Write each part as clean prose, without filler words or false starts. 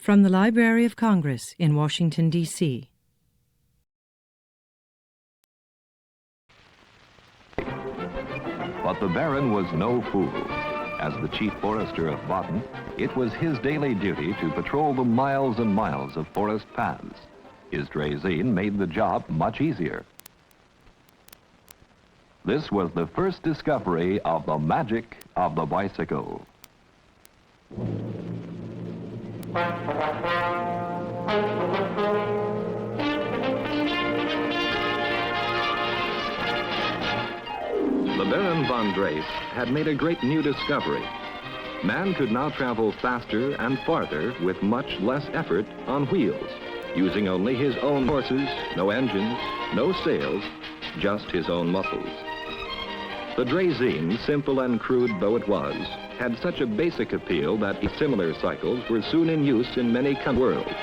From the Library of Congress in Washington, D.C. But the Baron was no fool. As the chief forester of Baden, it was his daily duty to patrol the miles and miles of forest paths. His draisine made the job much easier. This was the first discovery of the magic of the bicycle. The Baron von Drace had made a great new discovery. Man could now travel faster and farther with much less effort on wheels, using only his own horses, no engines, no sails, just his own muscles. The draisine, simple and crude though it was, had such a basic appeal that similar cycles were soon in use in many countries of the world.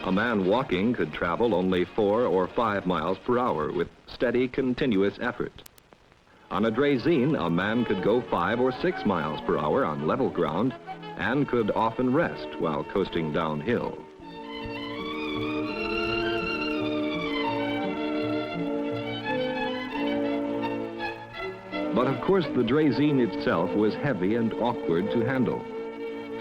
A man walking could travel only 4 or 5 miles per hour with steady, continuous effort. On a draisine, a man could go 5 or 6 miles per hour on level ground and could often rest while coasting downhill. But of course the draisine itself was heavy and awkward to handle.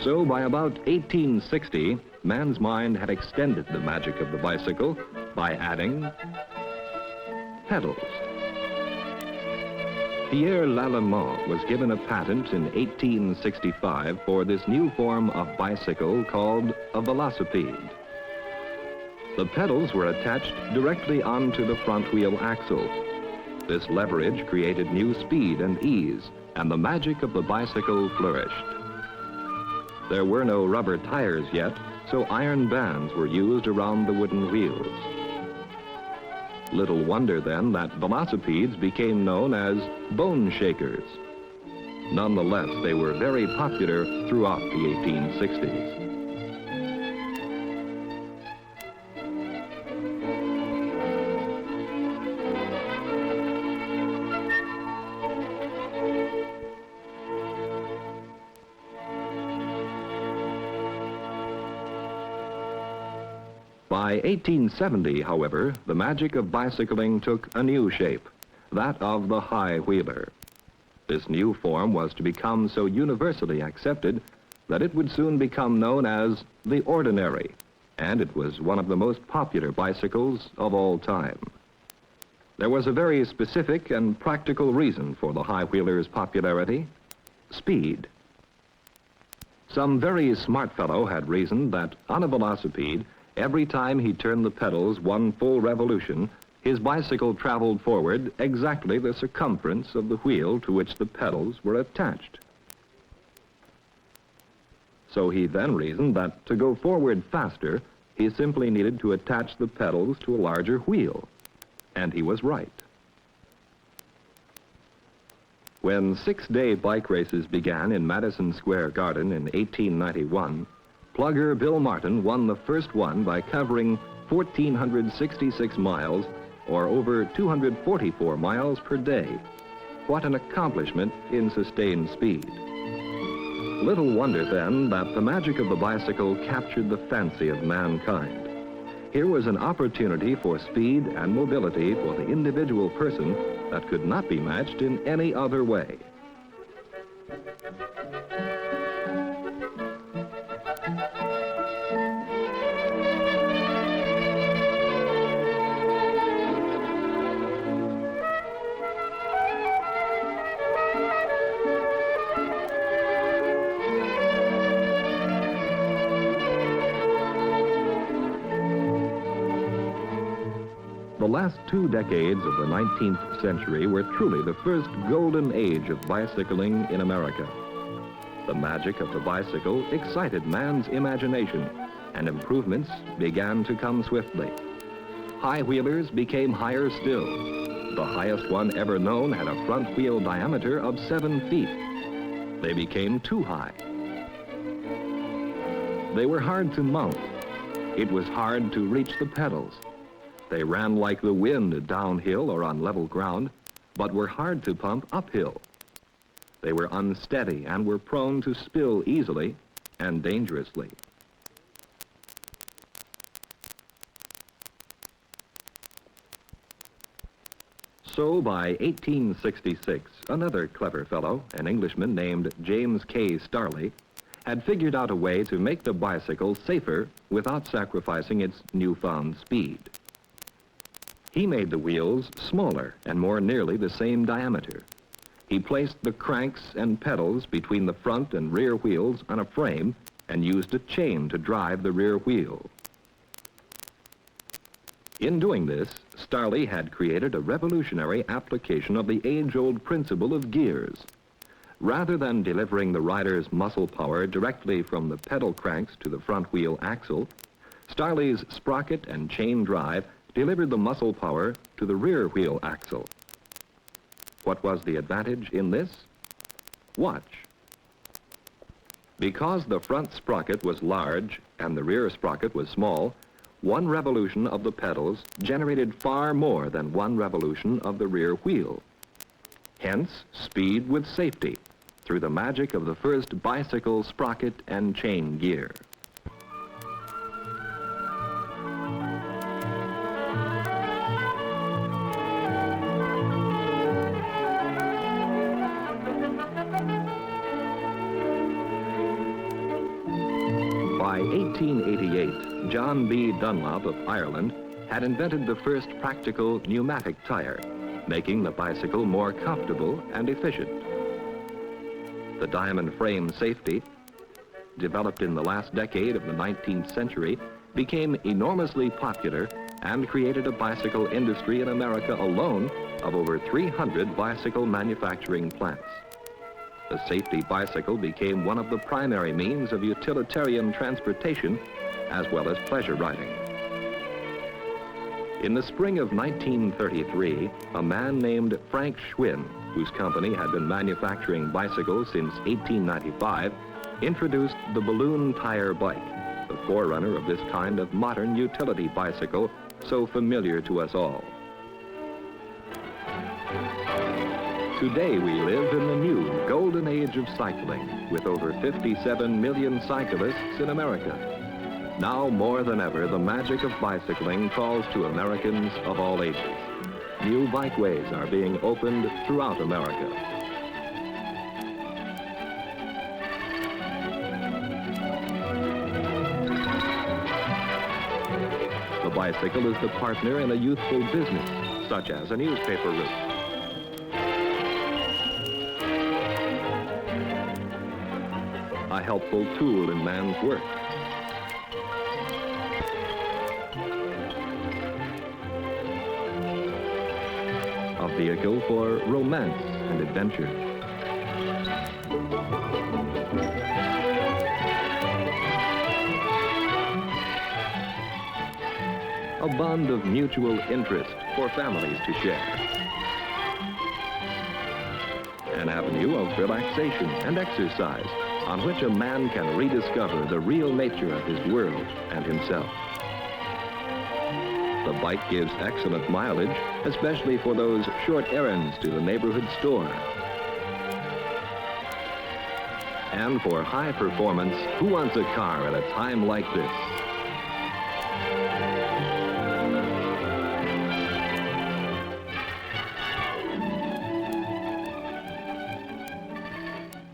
So by about 1860, man's mind had extended the magic of the bicycle by adding pedals. Pierre Lallemand was given a patent in 1865 for this new form of bicycle called a velocipede. The pedals were attached directly onto the front wheel axle. This leverage created new speed and ease, and the magic of the bicycle flourished. There were no rubber tires yet, so iron bands were used around the wooden wheels. Little wonder then that velocipedes became known as bone shakers. Nonetheless, they were very popular throughout the 1860s. By 1870, however, the magic of bicycling took a new shape, that of the high wheeler. This new form was to become so universally accepted that it would soon become known as the ordinary, and it was one of the most popular bicycles of all time. There was a very specific and practical reason for the high wheeler's popularity: speed. Some very smart fellow had reasoned that on a velocipede, every time he turned the pedals one full revolution, his bicycle traveled forward exactly the circumference of the wheel to which the pedals were attached. So he then reasoned that to go forward faster, he simply needed to attach the pedals to a larger wheel. And he was right. When 6-day bike races began in Madison Square Garden in 1891, plugger Bill Martin won the first one by covering 1,466 miles, or over 244 miles per day. What an accomplishment in sustained speed. Little wonder then that the magic of the bicycle captured the fancy of mankind. Here was an opportunity for speed and mobility for the individual person that could not be matched in any other way. The last 2 decades of the 19th century were truly the first golden age of bicycling in America. The magic of the bicycle excited man's imagination, and improvements began to come swiftly. High wheelers became higher still. The highest one ever known had a front wheel diameter of 7 feet. They became too high. They were hard to mount. It was hard to reach the pedals. They ran like the wind downhill or on level ground, but were hard to pump uphill. They were unsteady and were prone to spill easily, and dangerously. So by 1866, another clever fellow, an Englishman named James K. Starley, had figured out a way to make the bicycle safer without sacrificing its newfound speed. He made the wheels smaller and more nearly the same diameter. He placed the cranks and pedals between the front and rear wheels on a frame and used a chain to drive the rear wheel. In doing this, Starley had created a revolutionary application of the age-old principle of gears. Rather than delivering the rider's muscle power directly from the pedal cranks to the front wheel axle, Starley's sprocket and chain drive delivered the muscle power to the rear wheel axle. What was the advantage in this? Watch. Because the front sprocket was large and the rear sprocket was small, one revolution of the pedals generated far more than one revolution of the rear wheel. Hence, speed with safety through the magic of the first bicycle sprocket and chain gear. By 1888, John B. Dunlop of Ireland had invented the first practical pneumatic tire, making the bicycle more comfortable and efficient. The diamond frame safety, developed in the last decade of the 19th century, became enormously popular and created a bicycle industry in America alone of over 300 bicycle manufacturing plants. The safety bicycle became one of the primary means of utilitarian transportation as well as pleasure riding. In the spring of 1933, a man named Frank Schwinn, whose company had been manufacturing bicycles since 1895, introduced the balloon tire bike, the forerunner of this kind of modern utility bicycle so familiar to us all. Today we live in the new golden age of cycling, with over 57 million cyclists in America. Now more than ever, the magic of bicycling calls to Americans of all ages. New bikeways are being opened throughout America. The bicycle is the partner in a youthful business, such as a newspaper route. A helpful tool in man's work. A vehicle for romance and adventure. A bond of mutual interest for families to share. An avenue of relaxation and exercise on which a man can rediscover the real nature of his world and himself. The bike gives excellent mileage, especially for those short errands to the neighborhood store. And for high performance, who wants a car at a time like this?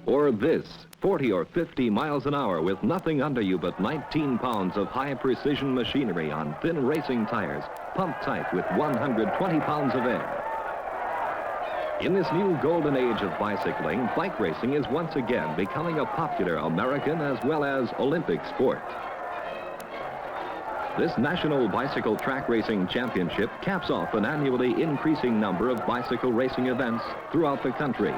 Or this, 40 or 50 miles an hour with nothing under you but 19 pounds of high-precision machinery on thin racing tires, pumped tight with 120 pounds of air. In this new golden age of bicycling, bike racing is once again becoming a popular American as well as Olympic sport. This National Bicycle Track Racing Championship caps off an annually increasing number of bicycle racing events throughout the country.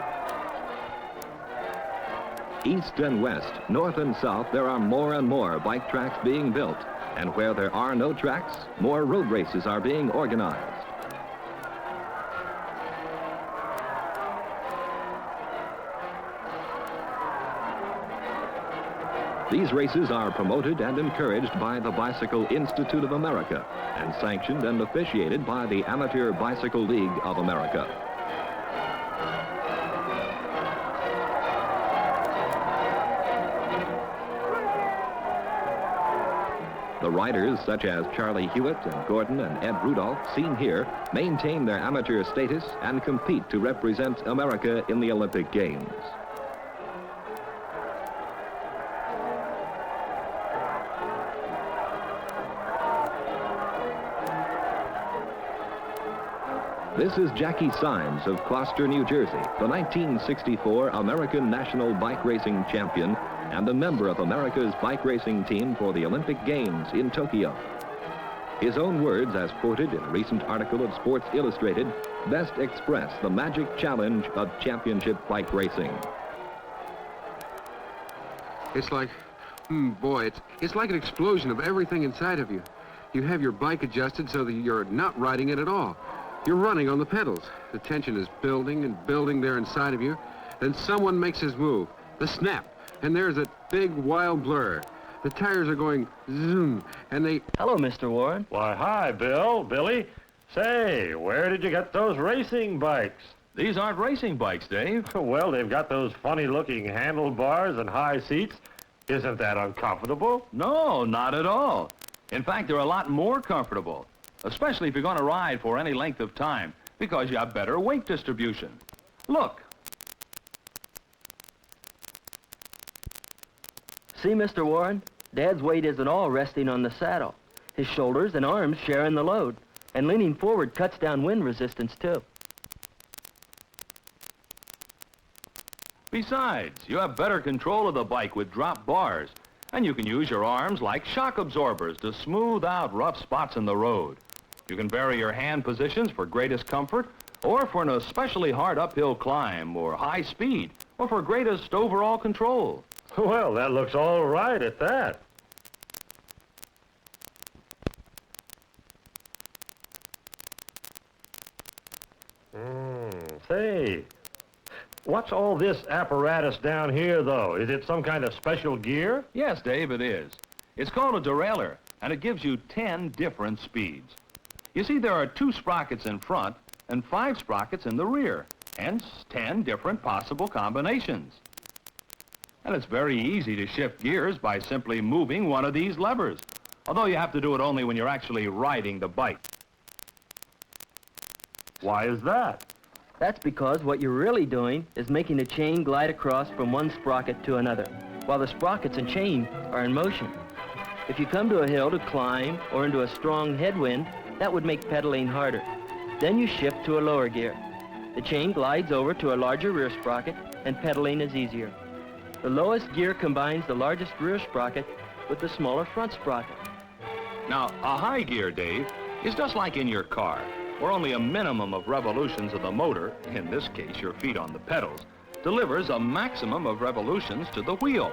East and west, north and south, there are more and more bike tracks being built. And where there are no tracks, more road races are being organized. These races are promoted and encouraged by the Bicycle Institute of America and sanctioned and officiated by the Amateur Bicycle League of America. The riders, such as Charlie Hewitt and Gordon and Ed Rudolph, seen here, maintain their amateur status and compete to represent America in the Olympic Games. This is Jackie Symes of Gloucester, New Jersey, the 1964 American National Bike Racing Champion and a member of America's bike racing team for the Olympic Games in Tokyo. His own words, as quoted in a recent article of Sports Illustrated, best express the magic challenge of championship bike racing. It's like, boy, it's like an explosion of everything inside of you. You have your bike adjusted so that you're not riding it at all. You're running on the pedals. The tension is building and building there inside of you. Then someone makes his move, the snap, and there's a big wild blur. The tires are going zoom, and they... Hello, Mr. Warren. Why, hi, Billy. Say, where did you get those racing bikes? These aren't racing bikes, Dave. Well, they've got those funny-looking handlebars and high seats. Isn't that uncomfortable? No, not at all. In fact, they're a lot more comfortable, especially if you're going to ride for any length of time, because you have better weight distribution. Look. See, Mr. Warren, Dad's weight isn't all resting on the saddle. His shoulders and arms share in the load, and leaning forward cuts down wind resistance, too. Besides, you have better control of the bike with drop bars, and you can use your arms like shock absorbers to smooth out rough spots in the road. You can vary your hand positions for greatest comfort, or for an especially hard uphill climb, or high speed, or for greatest overall control. Well, that looks all right at that. Say, what's all this apparatus down here, though? Is it some kind of special gear? Yes, Dave, it is. It's called a derailleur, and it gives you 10 different speeds. You see, there are 2 sprockets in front and 5 sprockets in the rear, hence 10 different possible combinations. And it's very easy to shift gears by simply moving one of these levers, although you have to do it only when you're actually riding the bike. Why is that? That's because what you're really doing is making the chain glide across from one sprocket to another, while the sprockets and chain are in motion. If you come to a hill to climb or into a strong headwind, that would make pedaling harder. Then you shift to a lower gear. The chain glides over to a larger rear sprocket, and pedaling is easier. The lowest gear combines the largest rear sprocket with the smaller front sprocket. Now, a high gear, Dave, is just like in your car, where only a minimum of revolutions of the motor, in this case your feet on the pedals, delivers a maximum of revolutions to the wheel.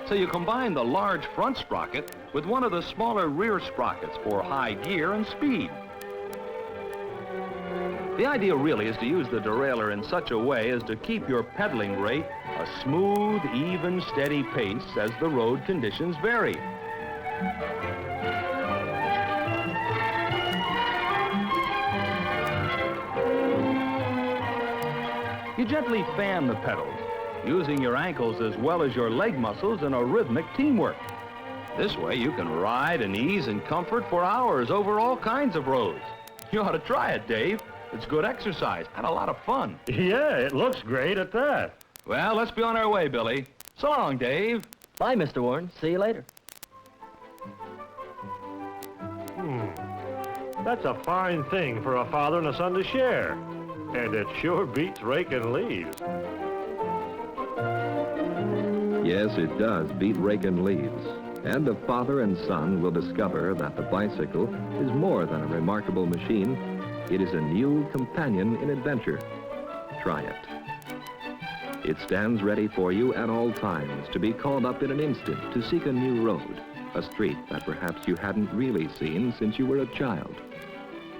So you combine the large front sprocket with one of the smaller rear sprockets for high gear and speed. The idea really is to use the derailleur in such a way as to keep your pedaling rate a smooth, even, steady pace as the road conditions vary. You gently fan the pedals, using your ankles as well as your leg muscles in a rhythmic teamwork. This way you can ride in ease and comfort for hours over all kinds of roads. You ought to try it, Dave. It's good exercise and a lot of fun. Yeah, it looks great at that. Well, let's be on our way, Billy. So long, Dave. Bye, Mr. Warren. See you later. That's a fine thing for a father and a son to share. And it sure beats raking leaves. Yes, it does beat raking leaves. And the father and son will discover that the bicycle is more than a remarkable machine. It is a new companion in adventure. Try it. It stands ready for you at all times to be called up in an instant to seek a new road, a street that perhaps you hadn't really seen since you were a child.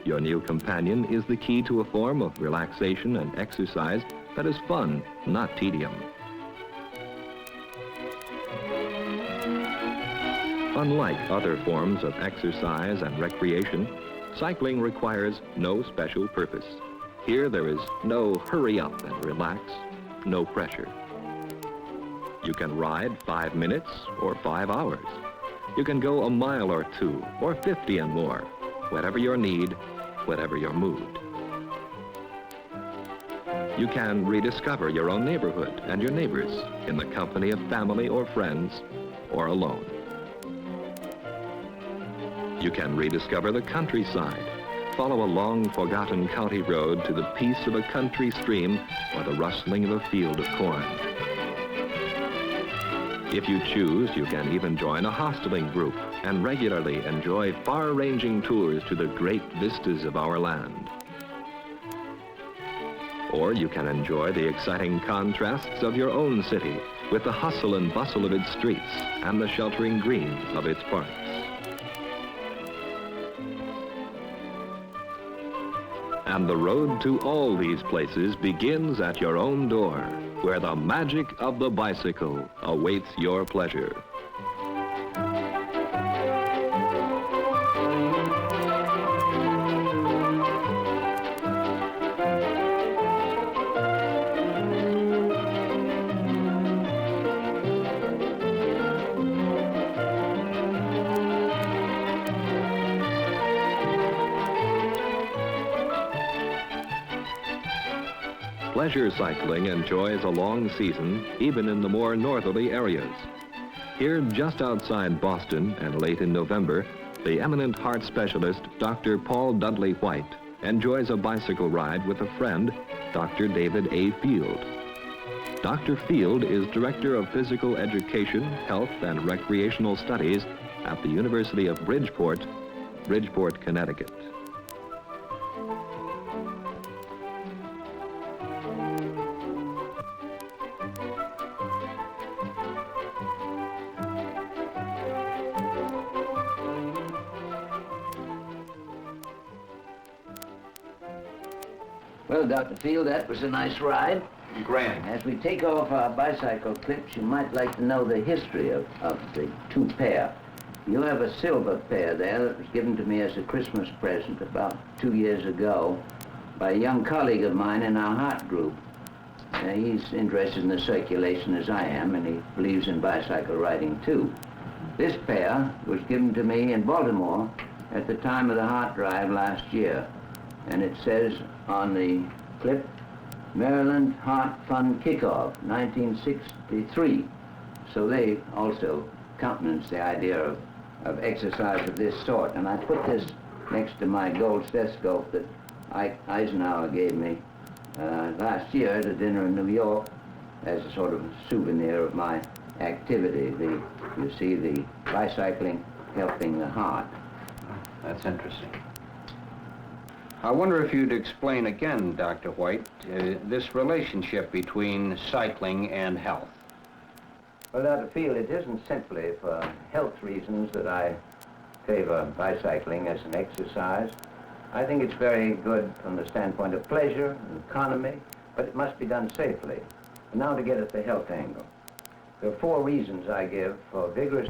Your new companion is the key to a form of relaxation and exercise that is fun, not tedium. Unlike other forms of exercise and recreation, cycling requires no special purpose. Here there is no hurry up and relax, no pressure. You can ride 5 minutes or 5 hours. You can go a mile or 2, or 50 and more, whatever your need, whatever your mood. You can rediscover your own neighborhood and your neighbors in the company of family or friends, or alone. You can rediscover the countryside. Follow a long forgotten county road to the peace of a country stream or the rustling of a field of corn. If you choose, you can even join a hosteling group and regularly enjoy far-ranging tours to the great vistas of our land. Or you can enjoy the exciting contrasts of your own city with the hustle and bustle of its streets and the sheltering green of its parks. And the road to all these places begins at your own door, where the magic of the bicycle awaits your pleasure. Pleasure cycling enjoys a long season, even in the more northerly areas. Here, just outside Boston and late in November, the eminent heart specialist, Dr. Paul Dudley White, enjoys a bicycle ride with a friend, Dr. David A. Field. Dr. Field is Director of Physical Education, Health, and Recreational Studies at the University of Bridgeport, Connecticut. Well, Dr. Field, that was a nice ride. Grand. As we take off our bicycle clips, you might like to know the history of the two pair. You have a silver pair there that was given to me as a Christmas present about 2 years ago by a young colleague of mine in our heart group. He's interested in the circulation as I am, and he believes in bicycle riding too. This pair was given to me in Baltimore at the time of the heart drive last year, and it says on the clip, Maryland Heart Fund Kickoff, 1963. So they also countenance the idea of exercise of this sort. And I put this next to my gold stethoscope that Eisenhower gave me last year at a dinner in New York as a sort of souvenir of my activity. You see the bicycling helping the heart. That's interesting. I wonder if you'd explain again, Dr. White, this relationship between cycling and health. Well, Dr. Field, it isn't simply for health reasons that I favor bicycling as an exercise. I think it's very good from the standpoint of pleasure and economy, but it must be done safely. And now to get at the health angle. There are 4 reasons I give for vigorous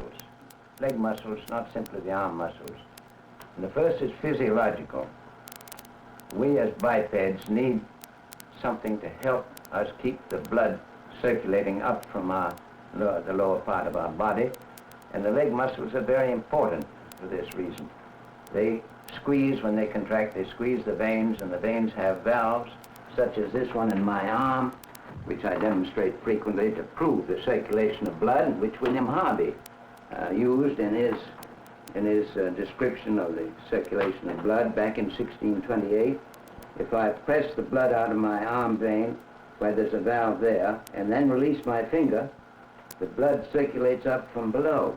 leg muscles, not simply the arm muscles. And the first is physiological. We as bipeds need something to help us keep the blood circulating up from the lower part of our body, and the leg muscles are very important for this reason. They squeeze, when they contract, they squeeze the veins, and the veins have valves, such as this one in my arm, which I demonstrate frequently to prove the circulation of blood, which William Harvey used in his description of the circulation of blood back in 1628. If I press the blood out of my arm vein, where there's a valve there, and then release my finger, the blood circulates up from below.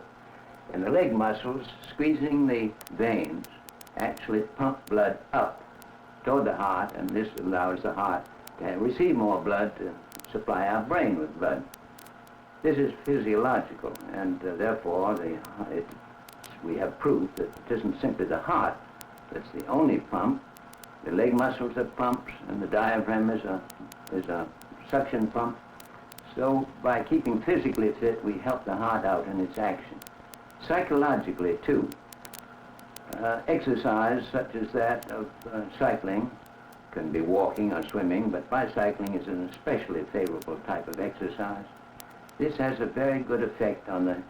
And the leg muscles, squeezing the veins, actually pump blood up toward the heart, and this allows the heart to receive more blood to supply our brain with blood. This is physiological, and therefore we have proof that it isn't simply the heart that's the only pump. The leg muscles are pumps, and the diaphragm is a suction pump. So by keeping physically fit, we help the heart out in its action. Psychologically, too, exercise such as that of cycling can be walking or swimming, but bicycling is an especially favorable type of exercise. This has a very good effect on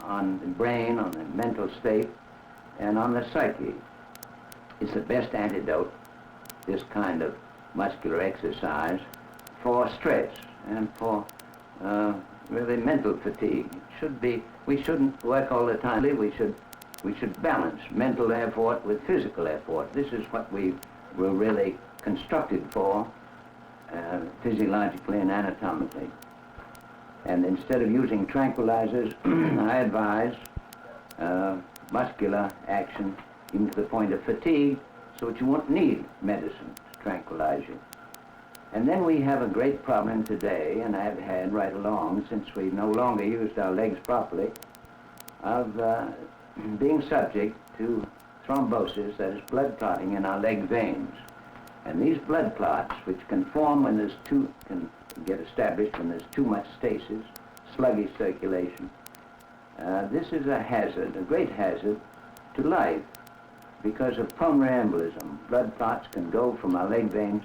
on the brain, on the mental state, and on the psyche. It's the best antidote, this kind of muscular exercise, for stress and for really mental fatigue. We shouldn't work all the time. We should balance mental effort with physical effort. This is what we were really constructed for, physiologically and anatomically. And instead of using tranquilizers, I advise muscular action even to the point of fatigue, so that you won't need medicine to tranquilize you. And then we have a great problem today, and I've had right along since we've no longer used our legs properly, of being subject to thrombosis, that is blood clotting in our leg veins. And these blood clots, which can form when can get established when there's too much stasis, sluggish circulation. This is a hazard, a great hazard to life because of pulmonary embolism. Blood clots can go from our leg veins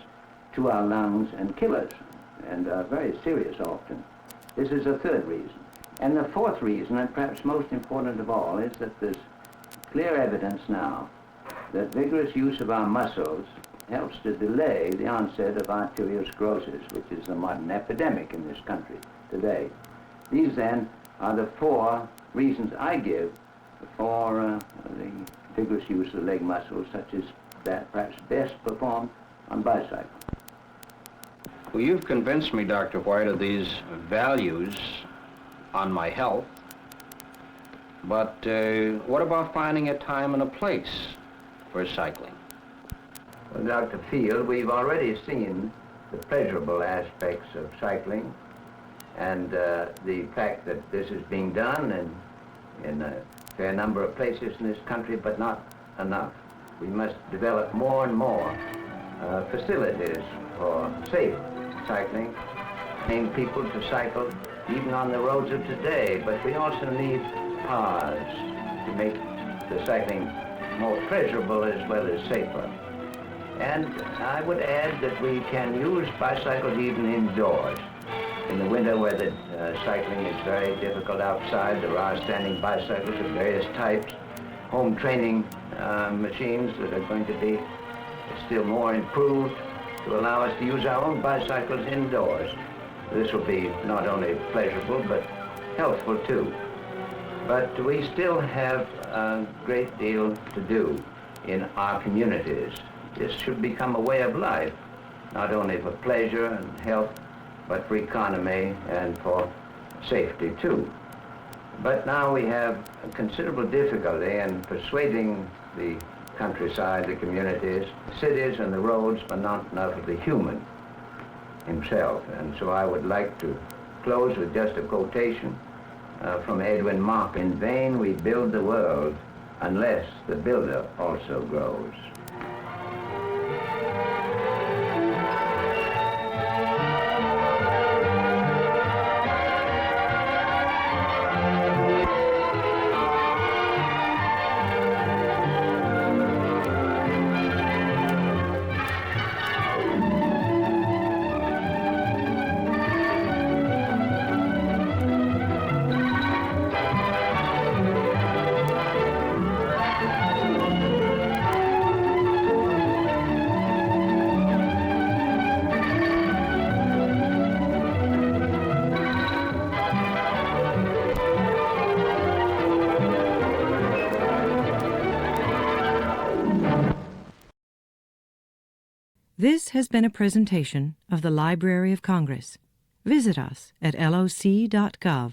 to our lungs and kill us, and are very serious often. This is a third reason. And the fourth reason, and perhaps most important of all, is that there's clear evidence now that vigorous use of our muscles helps to delay the onset of arteriosclerosis, which is a modern epidemic in this country today. These then are the four reasons I give for the vigorous use of leg muscles, such as that perhaps best performed on bicycle. Well, you've convinced me, Dr. White, of these values on my health, but what about finding a time and a place for cycling? Well, Dr. Field, we've already seen the pleasurable aspects of cycling and the fact that this is being done in a fair number of places in this country, but not enough. We must develop more and more facilities for safe cycling, train people to cycle even on the roads of today, but we also need paths to make the cycling more pleasurable as well as safer. And I would add that we can use bicycles even indoors. In the winter where the cycling is very difficult outside, there are standing bicycles of various types, home training machines that are going to be still more improved to allow us to use our own bicycles indoors. This will be not only pleasurable but healthful too. But we still have a great deal to do in our communities. This should become a way of life, not only for pleasure and health, but for economy and for safety too. But now we have a considerable difficulty in persuading the countryside, the communities, the cities and the roads, but not enough of the human himself. And so I would like to close with just a quotation from Edwin Mark. In vain we build the world unless the builder also grows. This has been a presentation of the Library of Congress. Visit us at loc.gov.